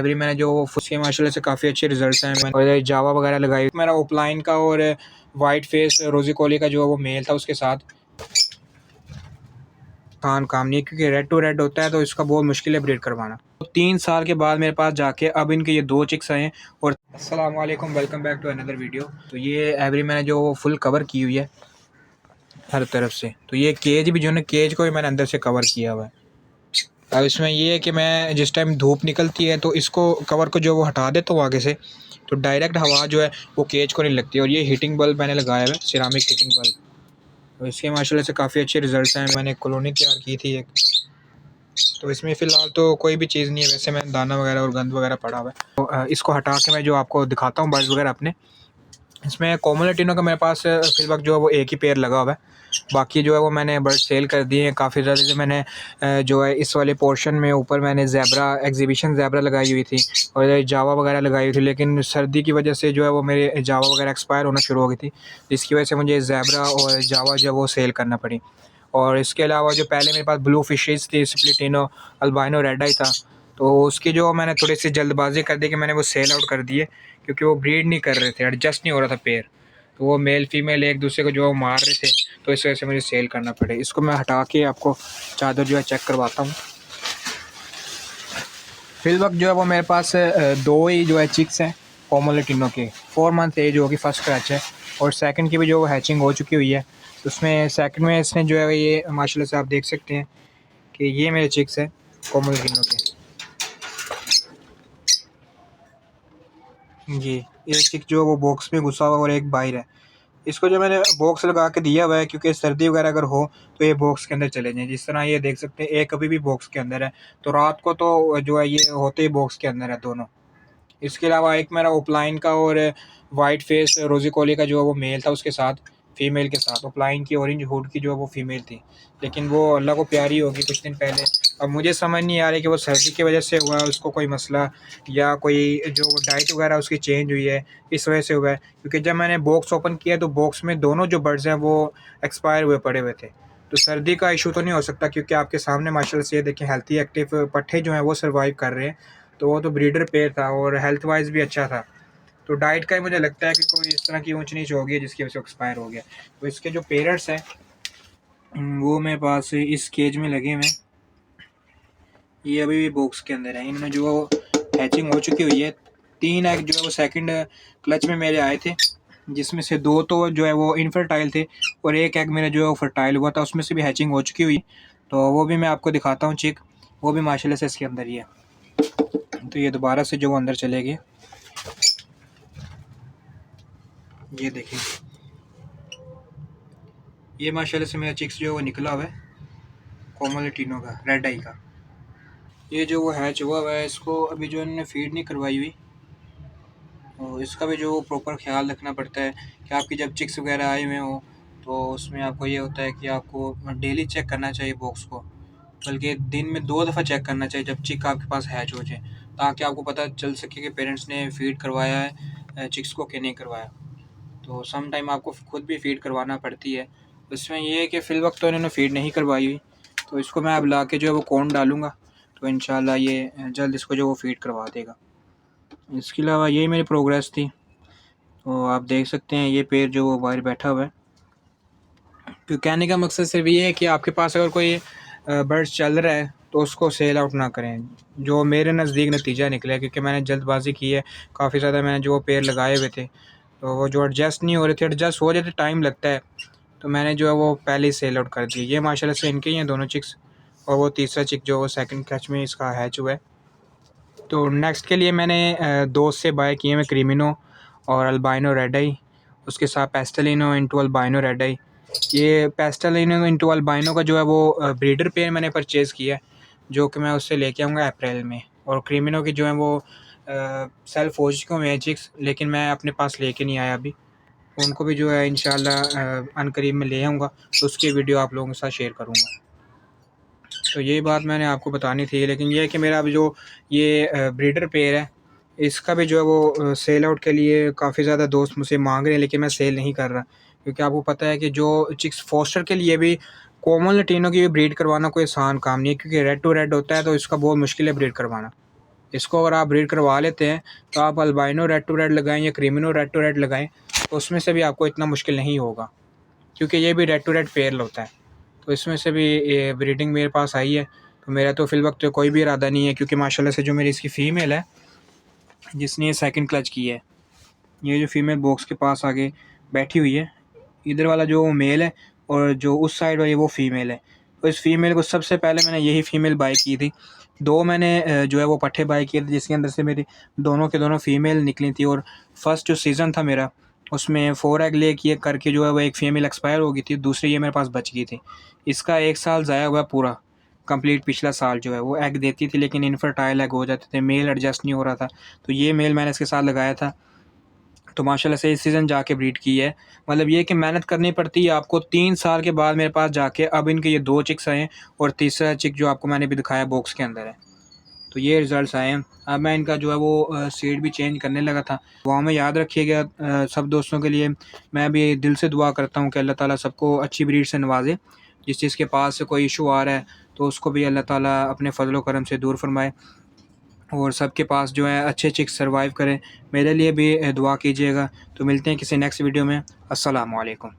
अभी मैंने जो उसके माशाल्लाह से काफ़ी अच्छे रिजल्ट्स हैं। मैंने और जावा वगैरह लगाई। मेरा ओपलाइन का और वाइट फेस रोजी कोली का जो वो मेल था उसके साथ काम नहीं है, क्योंकि रेड टू रेड होता है तो इसका बहुत मुश्किल है ब्रीड करवाना। तो 3 साल के बाद मेरे पास जाके अब इनके ये 2 चिक्स आए हैं। और अस्सलाम वालेकुम, welcome back to another video. तो ये एवरी मैंने जो फुल कवर की हुई है हर तरफ से। तो ये केज भी जो है, केज को भी मैंने अंदर से कवर किया हुआ है। अब इसमें ये है कि मैं जिस टाइम धूप निकलती है तो इसको कवर को जो वो हटा देता हूँ आगे से, तो डायरेक्ट हवा जो है वो केज को नहीं लगती। और ये हीटिंग बल्ब मैंने लगाया हुआ है, सिरामिक हीटिंग बल्ब। तो इसके माशाल्लाह से काफ़ी अच्छे रिजल्ट्स हैं। मैंने कॉलोनी तैयार की थी एक, तो इसमें फ़िलहाल तो कोई भी चीज़ नहीं है। वैसे मैं दाना वगैरह और गंद वगैरह पड़ा हुआ है। तो इसको हटा के मैं जो आपको दिखाता हूँ बर्ड्स वगैरह अपने। इसमें कोमल लैटिनो का मेरे पास फिल वक्त जो है वो एक ही पेयर लगा हुआ है। बाकी जो है वो मैंने बर्ड सेल कर दिए हैं काफ़ी ज़्यादा। जो मैंने जो है इस वाले पोर्शन में ऊपर मैंने ज़ेब्रा एग्जीबिशन ज़ेब्रा लगाई हुई थी और जावा वगैरह लगाई हुई थी, लेकिन सर्दी की वजह से जो है वो मेरे जावा वगैरह एक्सपायर होना शुरू हो गई थी, जिसकी वजह से मुझे ज़ेब्रा और जावा जो है वो सेल करना पड़ी। और इसके अलावा जो पहले मेरे पास ब्लू फिशेज़ थी, स्प्लिटिनो अल्बाइनो रेड आई था, तो उसकी जो मैंने थोड़ी सी जल्दबाजी कर दी कि मैंने वो सेल आउट कर दिए, क्योंकि वो ब्रीड नहीं कर रहे थे, एडजस्ट नहीं हो रहा था पेयर। तो वो मेल फीमेल एक दूसरे को जो है मार रहे थे, तो इस वजह से मुझे सेल करना पड़े। इसको मैं हटा के आपको चादर जो है चेक करवाता हूँ। फिल वक्त जो है वो मेरे पास 2 ही जो है चिक्स हैं कोमल लैटिनो के। 4 मंथ एज होगी, फर्स्ट क्रैच है। और सेकंड की भी जो हैचिंग हो चुकी हुई है। उसमें सेकंड में इसने जो है ये माशाल्लाह से आप देख सकते हैं कि ये मेरे चिक्स हैं कोमल लैटिनो के। जी, एक चिक जो वो बॉक्स में घुसा हुआ और एक बाहर है। इसको जो मैंने बॉक्स लगा के दिया हुआ है, क्योंकि सर्दी वगैरह अगर हो तो ये बॉक्स के अंदर चले जाएँ। जिस तरह ये देख सकते हैं, एक अभी भी बॉक्स के अंदर है, तो रात को तो जो है ये होते ही बॉक्स के अंदर है दोनों। इसके अलावा एक मेरा ओपलाइन का और वाइट फेस रोजी कोली का जो है वो मेल था उसके साथ, फीमेल के साथ। ओपलाइन की ऑरेंज हुड की जो है वो फीमेल थी, लेकिन वो अल्लाह को प्यारी होगी कुछ दिन पहले। अब मुझे समझ नहीं आ रही कि वो सर्दी की वजह से हुआ है उसको कोई मसला, या कोई जो डाइट वगैरह उसकी चेंज हुई है इस वजह से हुआ है। क्योंकि जब मैंने बॉक्स ओपन किया तो बॉक्स में दोनों जो बर्ड्स हैं वो एक्सपायर हुए पड़े हुए थे। तो सर्दी का इशू तो नहीं हो सकता, क्योंकि आपके सामने माशाल्लाह से ये देखें हेल्थी एक्टिव पट्ठे जो हैं वो सर्वाइव कर रहे हैं। तो वो तो ब्रीडर पेयर था और हेल्थ वाइज भी अच्छा था। तो डाइट का ही मुझे लगता है कि कोई इस तरह की ऊंच नीच हो गई है जिसकी वजह से एक्सपायर हो गया। तो इसके जो पेरेंट्स हैं वो मेरे पास इस केज में लगे हुए हैं। ये अभी भी बॉक्स के अंदर है। इनमें जो हैचिंग हो चुकी हुई है। 3 एग जो है वो सेकंड क्लच में मेरे आए थे, जिसमें से 2 तो जो है वो इनफर्टाइल थे और एक एग मेरा जो है वो फर्टाइल हुआ था, उसमें से भी हैचिंग हो चुकी हुई। तो वो भी मैं आपको दिखाता हूँ चिक, वो भी माशाल्लाह से इसके अंदर ही है। तो ये दोबारा से जो अंदर चले गए, ये देखें, ये माशाल्लाह से मेरा चिक्स जो है वो निकला हुआ है कोमल लैटिनो का, रेड आई का। ये जो वो हैच हुआ है इसको अभी जो इन्होंने फीड नहीं करवाई हुई, और इसका भी जो प्रॉपर ख्याल रखना पड़ता है कि आपकी जब चिक्स वगैरह आए हुए हो तो उसमें आपको ये होता है कि आपको डेली चेक करना चाहिए बॉक्स को, बल्कि दिन में 2 दफ़ा चेक करना चाहिए जब चिक आपके पास हैच हो जाए, ताकि आपको पता चल सके कि पेरेंट्स ने फ़ीड करवाया है चिक्स को कि नहीं करवाया। तो सम टाइम आपको खुद भी फ़ीड करवाना पड़ती है। इसमें ये है कि फ़िल वक्त तो इन्होंने फ़ीड नहीं करवाई हुई, तो इसको मैं अब ला के जो है वो कॉर्न डालूँगा, तो इंशाल्लाह ये जल्द इसको जो वो फ़ीड करवा देगा। इसके अलावा यही मेरी प्रोग्रेस थी। तो आप देख सकते हैं ये पेड़ जो वो बाहर बैठा हुआ है। तो कहने का मकसद सिर्फ ये है कि आपके पास अगर कोई बर्ड्स चल रहा है तो उसको सेल आउट ना करें, जो मेरे नज़दीक नतीजा निकला है, क्योंकि मैंने जल्दबाजी की है काफ़ी ज़्यादा। मैंने जो पेड़ लगाए हुए थे तो वो जो एडजस्ट नहीं हो रहे थे, एडजस्ट हो जाते टाइम लगता है, तो मैंने जो है वो पहले ही सेल आउट कर दिए। ये माशाल्लाह से इनके ही हैं दोनों चिक्स, और वो तीसरा चिक जो वो सेकंड कैच में इसका हैच हुआ है। तो नेक्स्ट के लिए मैंने दोस्त से बाय किए हुए क्रीमिनो और अल्बाइनो रेड आई, उसके साथ पेस्टलिनो इंटू अल्बाइनो रेड आई। ये पेस्टलिनो इंटू अल्बाइनो का जो है वो ब्रीडर पेयर मैंने परचेज़ किया है, जो कि मैं उससे लेके आऊँगा अप्रैल में। और क्रीमिनो की जो है वो सेल्फ हो चुके हुए हैं चिक्स, लेकिन मैं अपने पास लेके नहीं आया अभी। उनको भी जो है इंशाल्लाह अनकरीब में ले आऊँगा, तो उसकी वीडियो आप लोगों के साथ शेयर करूँगा। तो यही बात मैंने आपको बतानी थी। लेकिन ये है कि मेरा अभी जो ये ब्रीडर पेयर है, इसका भी जो है वो सेल आउट के लिए काफ़ी ज़्यादा दोस्त मुझसे मांग रहे हैं, लेकिन मैं सेल नहीं कर रहा, क्योंकि आपको पता है कि जो चिक्स फोस्टर के लिए भी कोमल लैटिनो की भी ब्रीड करवाना कोई आसान काम नहीं है, क्योंकि रेड टू रेड होता है तो इसका बहुत मुश्किल है ब्रीड करवाना। इसको अगर आप ब्रीड करवा लेते हैं तो आप अल्बाइनो रेड टू रेड लगाएं या क्रीमिनो रेड टू रेड लगाएं तो उसमें से भी आपको इतना मुश्किल नहीं होगा, क्योंकि ये भी रेड टू रेड पेयर होता है। तो इसमें से भी ये ब्रीडिंग मेरे पास आई है। तो मेरा तो फ़िल वक्त कोई भी इरादा नहीं है, क्योंकि माशाल्लाह से जो मेरी इसकी फ़ीमेल है जिसने ये सेकंड क्लच की है, ये जो फीमेल बॉक्स के पास आगे बैठी हुई है, इधर वाला जो मेल है और जो उस साइड वाली वो फीमेल है। तो इस फीमेल को सबसे पहले मैंने यही फीमेल बाय की थी। 2 मैंने जो है वो पट्ठे बाय किए थे, जिसके अंदर से मेरी दोनों के दोनों फीमेल निकली थी। और फर्स्ट जो सीज़न था मेरा, उसमें 4 एग ले किए करके जो है वो एक फ़ीमेल एक्सपायर हो गई थी, दूसरी ये मेरे पास बच गई थी। इसका 1 साल ज़ाया हुआ पूरा कंप्लीट। पिछला साल जो है वो एग देती थी, लेकिन इनफर्टाइल एग हो जाते थे, मेल एडजस्ट नहीं हो रहा था। तो ये मेल मैंने इसके साथ लगाया था, तो माशाल्लाह से इस सीज़न जाके ब्रीड की है। मतलब ये कि मेहनत करनी पड़ती है आपको। 3 साल के बाद मेरे पास जाके अब इनके ये 2 चिक्स आए हैं और तीसरा चिक जो आपको मैंने भी दिखाया बॉक्स के अंदर है। तो ये रिज़ल्ट्स आए हैं। अब मैं इनका जो है वो सीड भी चेंज करने लगा था। दुआ में याद रखिएगा सब दोस्तों के लिए। मैं भी दिल से दुआ करता हूँ कि अल्लाह ताला सबको अच्छी ब्रीड से नवाज़े। जिस चीज़ के पास से कोई इशू आ रहा है तो उसको भी अल्लाह ताला अपने फ़ज़ल व करम से दूर फरमाए, और सबके पास जो है अच्छे चिक्स सर्वाइव करें। मेरे लिए भी दुआ कीजिएगा। तो मिलते हैं किसी नेक्स्ट वीडियो में। अस्सलामु अलैकुम।